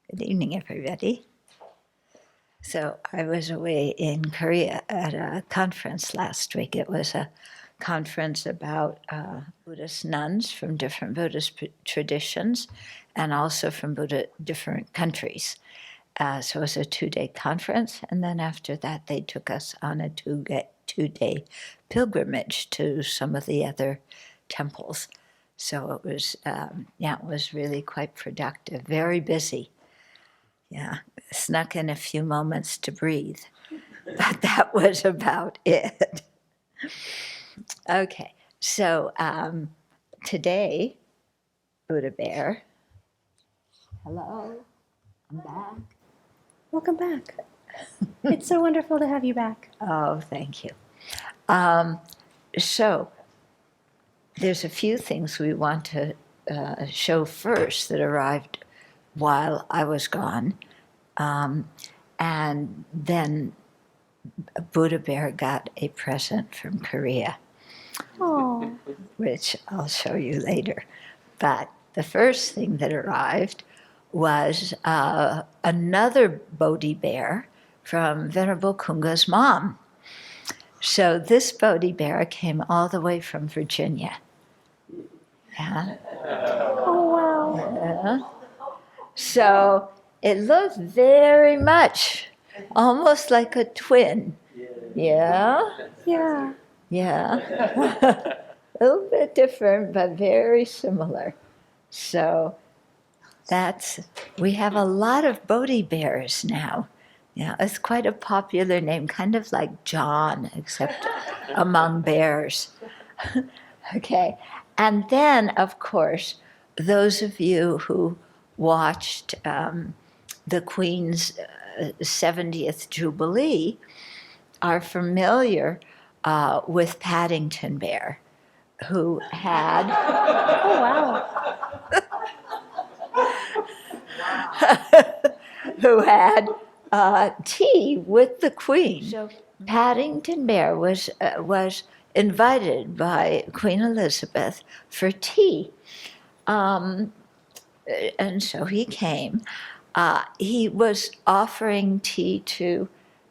Good evening, everybody. So I was away in Korea at a conference last week. It was a conference about Buddhist nuns from different Buddhist traditions and also from different countries. So it was a 2-day conference, and then after that they took us on a two-day pilgrimage to some of the other temples. So it was, it was really quite productive, very busy. Yeah, snuck in a few moments to breathe, but that was about it. Okay, so today, Buddha Bear, hello, I'm back. Welcome back. It's so wonderful to have you back. Oh, thank you. So there's a few things we want to show first that arrived while I was gone. And then Buddha Bear got a present from Korea, Oh, which I'll show you later. But the first thing that arrived was another Bodhi bear from Venerable Kunga's mom. So this Bodhi bear came all the way from Virginia. Yeah. oh wow. Yeah. So it looked very much almost like a twin. Yeah. Yeah. Yeah. A little bit different, but very similar. So we have a lot of Bodhi bears now. Yeah, it's quite a popular name, kind of like John, except among bears. Okay. And then, of course, those of you who watched the Queen's 70th Jubilee are familiar with Paddington Bear, who had Oh wow. who had tea with the Queen. So Paddington Bear was invited by Queen Elizabeth for tea, and so he came. He was offering tea to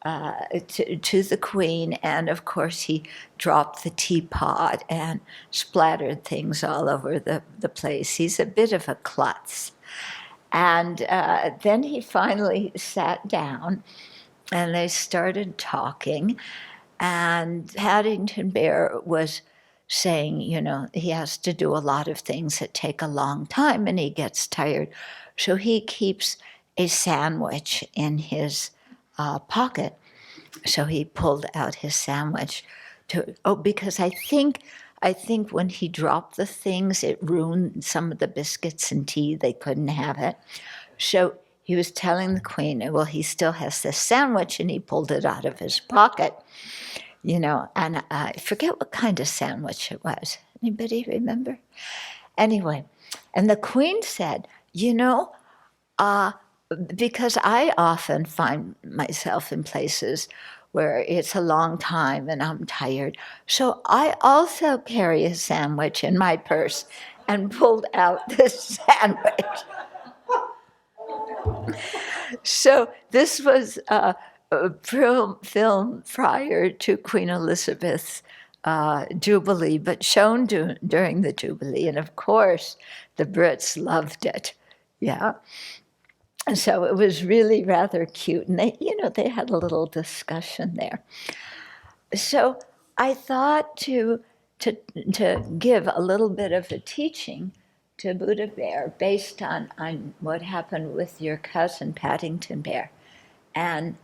the Queen, and of course he dropped the teapot and splattered things all over the place. He's a bit of a klutz. And then he finally sat down, and they started talking, and Paddington Bear was saying, he has to do a lot of things that take a long time, and he gets tired. So he keeps a sandwich in his pocket. So he pulled out his sandwich because I think when he dropped the things, it ruined some of the biscuits and tea. They couldn't have it. So he was telling the Queen, well, he still has this sandwich, and he pulled it out of his pocket, and I forget what kind of sandwich it was. Anybody remember? Anyway, and the Queen said, because I often find myself in places where it's a long time and I'm tired. So I also carry a sandwich in my purse, and pulled out this sandwich. So this was a film prior to Queen Elizabeth's Jubilee, but shown during the Jubilee. And of course, the Brits loved it. Yeah. And so it was really rather cute. And they had a little discussion there. So I thought to give a little bit of a teaching to Buddha Bear based on what happened with your cousin Paddington Bear. And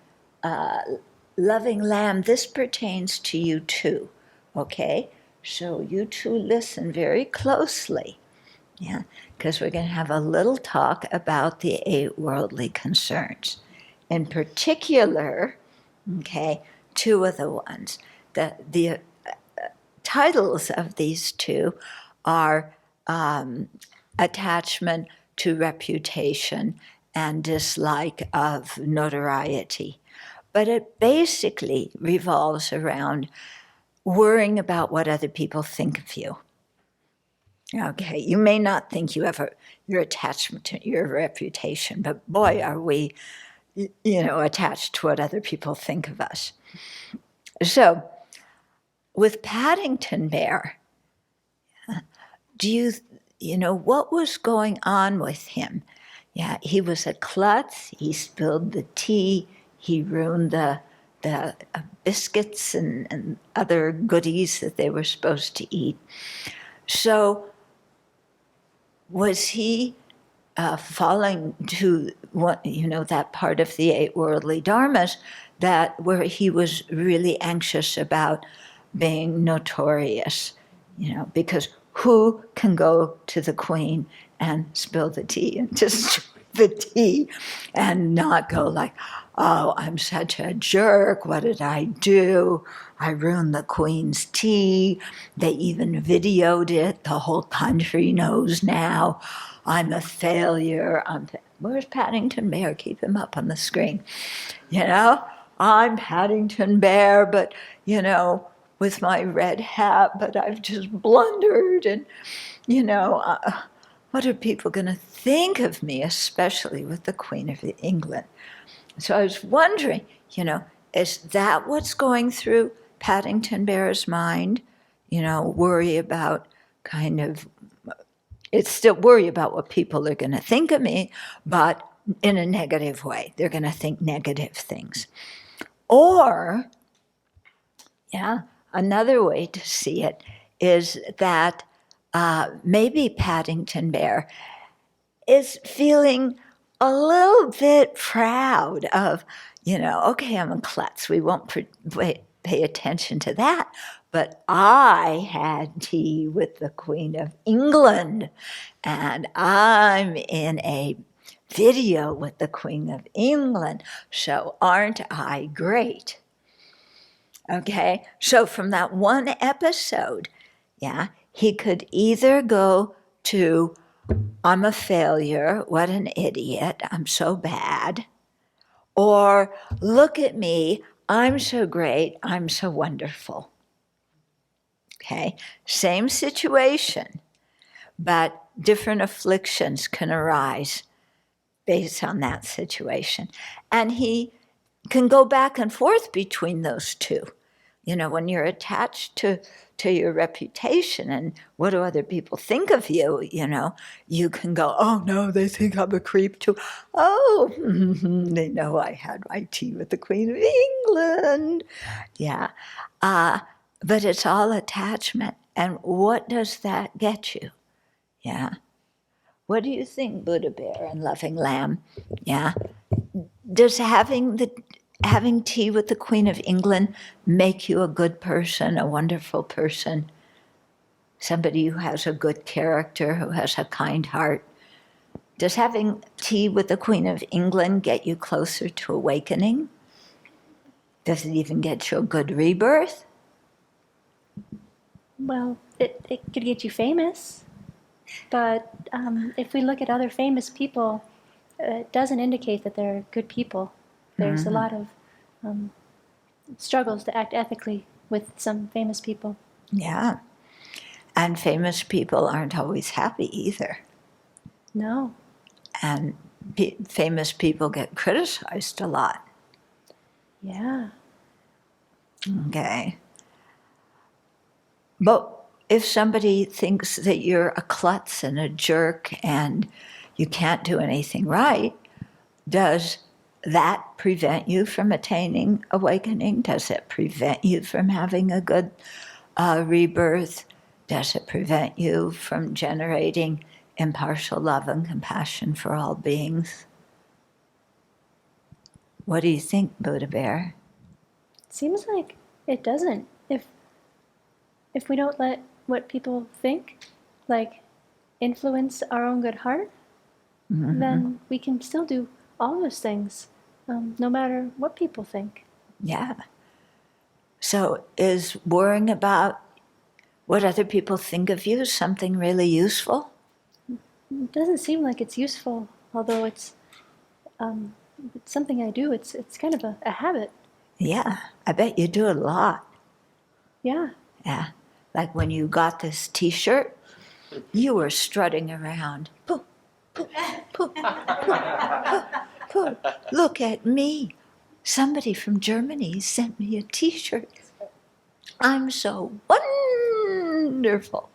loving lamb, this pertains to you too, okay? So you two listen very closely. Yeah, because we're going to have a little talk about the 8 worldly concerns. In particular, okay, 2 of the ones. The titles of these 2 are attachment to reputation and dislike of notoriety. But it basically revolves around worrying about what other people think of you. Okay, you may not think you have your attachment to your reputation, but boy, are we, attached to what other people think of us. So, with Paddington Bear, what was going on with him? Yeah, he was a klutz. He spilled the tea. He ruined the biscuits and other goodies that they were supposed to eat. So, was he falling to that part of the eight worldly dharmas where he was really anxious about being notorious, because who can go to the queen and spill the tea and destroy the tea and not go like, oh, I'm such a jerk, what did I do? I ruined the queen's tea. They even videoed it. The whole country knows now. I'm a failure. Where's Paddington Bear? Keep him up on the screen. I'm Paddington Bear, but, with my red hat, but I've just blundered. And, what are people going to think of me, especially with the Queen of England? So I was wondering, is that what's going through Paddington Bear's mind? Worry about it's still worry about what people are going to think of me, but in a negative way. They're going to think negative things. Or, another way to see it is that maybe Paddington Bear is feeling a little bit proud of, okay, I'm a klutz. We won't pay attention to that. But I had tea with the Queen of England, and I'm in a video with the Queen of England, so aren't I great? Okay, so from that one episode, he could either go to, I'm a failure, what an idiot, I'm so bad, or look at me, I'm so great, I'm so wonderful. Okay, same situation, but different afflictions can arise based on that situation. And he can go back and forth between those two. When you're attached to your reputation and what do other people think of you, you can go, oh no, they think I'm a creep too. Oh, they know I had my tea with the Queen of England. Yeah. But it's all attachment. And what does that get you? Yeah. What do you think, Buddha Bear and Loving Lamb? Yeah. Does having tea with the Queen of England make you a good person, a wonderful person, somebody who has a good character, who has a kind heart? Does having tea with the Queen of England get you closer to awakening? Does it even get you a good rebirth? Well, it could get you famous, but if we look at other famous people, it doesn't indicate that they're good people. There's a lot of struggles to act ethically with some famous people. Yeah. And famous people aren't always happy either. No. And famous people get criticized a lot. Yeah. Okay. But if somebody thinks that you're a klutz and a jerk and you can't do anything right, does that prevent you from attaining awakening? Does it prevent you from having a good rebirth? Does it prevent you from generating impartial love and compassion for all beings? What do you think, Buddha Bear? Seems like it doesn't. If we don't let what people think, influence our own good heart, then we can still do all those things, no matter what people think. Yeah. So is worrying about what other people think of you something really useful? It doesn't seem like it's useful, although it's something I do. It's kind of a habit. Yeah, I bet you do a lot. Yeah. Yeah. Like when you got this T-shirt, you were strutting around. Pooh, pooh, pooh, pooh, pooh. Look at me. Somebody from Germany sent me a T-shirt. I'm so wonderful.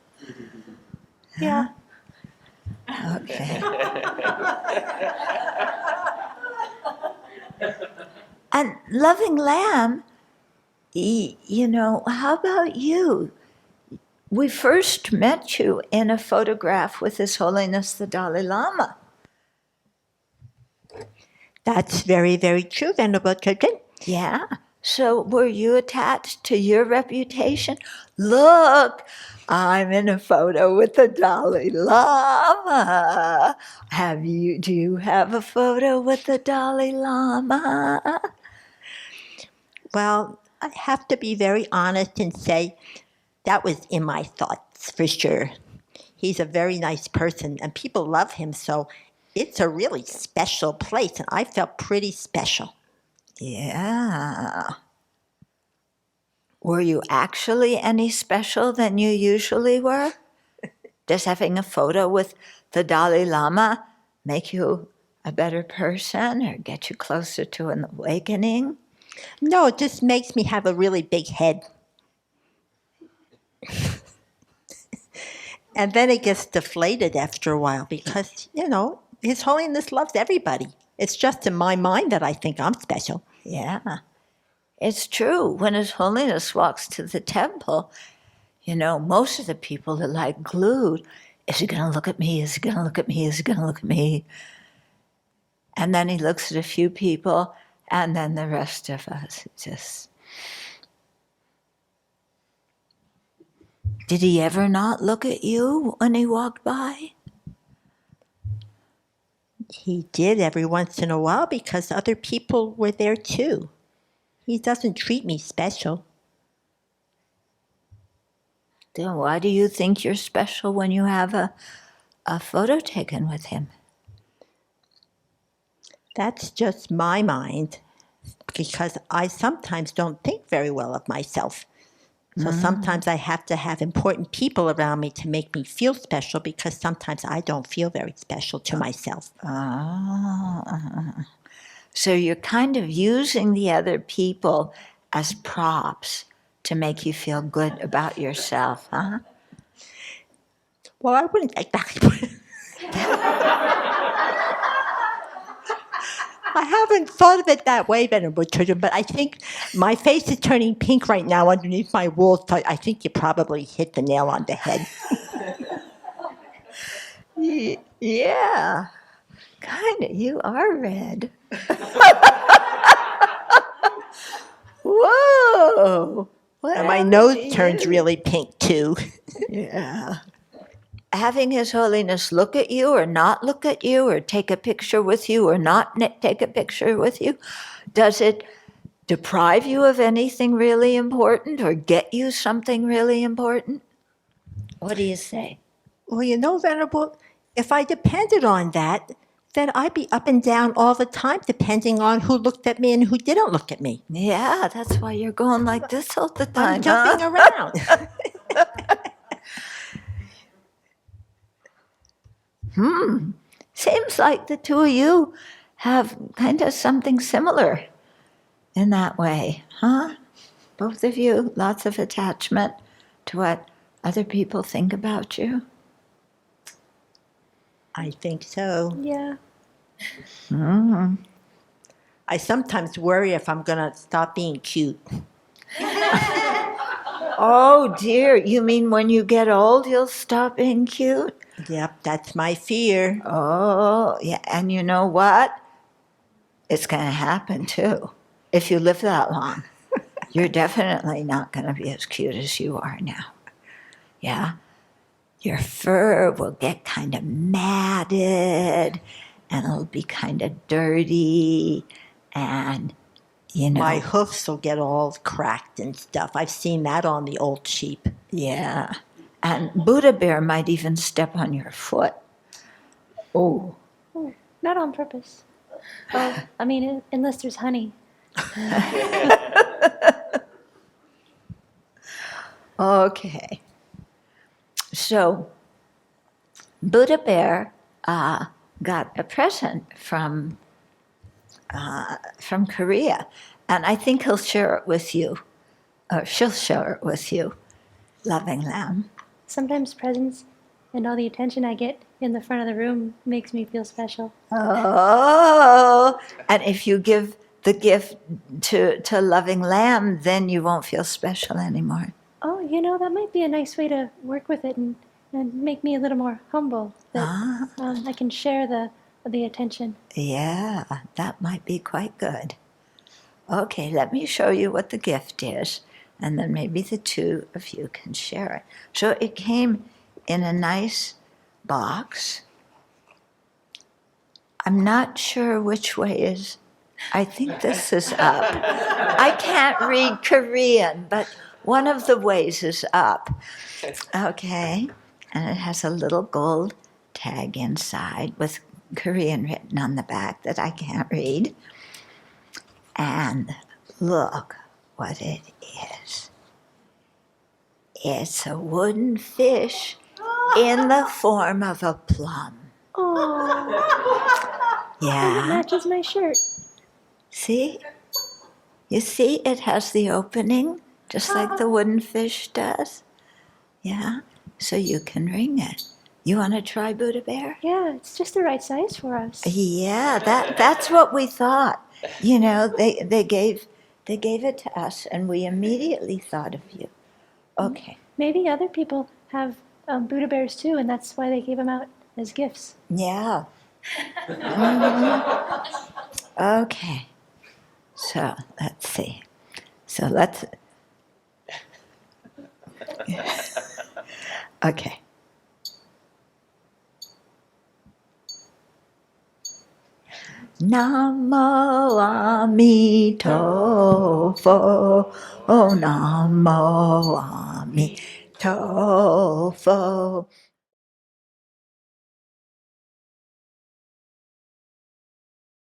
Yeah. Okay. And loving lamb, you know, how about you? We first met you in a photograph with His Holiness the Dalai Lama. That's very, very true, Venerable Children. Yeah. So were you attached to your reputation? Look, I'm in a photo with the Dalai Lama. Do you have a photo with the Dalai Lama? Well, I have to be very honest and say that was in my thoughts for sure. He's a very nice person and people love him, so it's a really special place and I felt pretty special. Yeah. Were you actually any special than you usually were? Does having a photo with the Dalai Lama make you a better person or get you closer to an awakening? No, it just makes me have a really big head. And then it gets deflated after a while because, you know, His Holiness loves everybody. It's just in my mind that I think I'm special. Yeah. It's true. When His Holiness walks to the temple, you know, most of the people are like glued. Is he going to look at me? Is he going to look at me? Is he going to look at me? And then he looks at a few people, and then the rest of us just... Did he ever not look at you when he walked by? He did every once in a while because other people were there too. He doesn't treat me special. Then why do you think you're special when you have a photo taken with him? That's just my mind because I sometimes don't think very well of myself. So sometimes I have to have important people around me to make me feel special because sometimes I don't feel very special to myself. So you're kind of using the other people as props to make you feel good about yourself, huh? Well, I wouldn't exactly. I haven't thought of it that way, Venerable Children, but I think my face is turning pink right now underneath my wool, so I think you probably hit the nail on the head. Yeah, kind of. You are red. Whoa! What And my happened nose to turns you? really pink, too. Yeah. Having His Holiness look at you or not look at you or take a picture with you or not take a picture with you, does it deprive you of anything really important or get you something really important? What do you say? Well, you know, Venerable, if I depended on that, then I'd be up and down all the time, depending on who looked at me and who didn't look at me. Yeah, that's why you're going like this all the time. I'm jumping around. Seems like the two of you have kind of something similar in that way, huh? Both of you, lots of attachment to what other people think about you. I think so. Yeah. I sometimes worry if I'm going to stop being cute. Oh dear, you mean when you get old you'll stop being cute? Yep, that's my fear. Oh, yeah, and you know what? It's going to happen too. If you live that long, you're definitely not going to be as cute as you are now. Yeah? Your fur will get kind of matted, and it'll be kind of dirty, and, you know. My hoofs will get all cracked and stuff. I've seen that on the old sheep. Yeah. And Buddha bear might even step on your foot. Oh. Oh, not on purpose. Oh, I mean, unless there's honey. Okay. So, Buddha Bear got a present from Korea, and I think he'll share it with you, or she'll share it with you, loving lamb. Sometimes presents and all the attention I get in the front of the room makes me feel special. Oh, and if you give the gift to loving lamb, then you won't feel special anymore. Oh, that might be a nice way to work with it and make me a little more humble. That I can share the attention. Yeah, that might be quite good. Okay, let me show you what the gift is, and then maybe the two of you can share it. So it came in a nice box. I'm not sure which way is. I think this is up. I can't read Korean, but one of the ways is up. Okay, and it has a little gold tag inside with Korean written on the back that I can't read. And look what it is. It's a wooden fish in the form of a plum. Oh, Yeah. it matches my shirt. See? You see it has the opening, just like the wooden fish does? Yeah? So you can ring it. You want to try Buddha Bear? Yeah, it's just the right size for us. Yeah, that's what we thought. They gave it to us, and we immediately thought of you. Okay. Maybe other people have Buddha bears too, and that's why they gave them out as gifts. Yeah. Mhm. Okay. So let's see. So let's. Okay. Namo Amitofo, oh Namo Amitofo.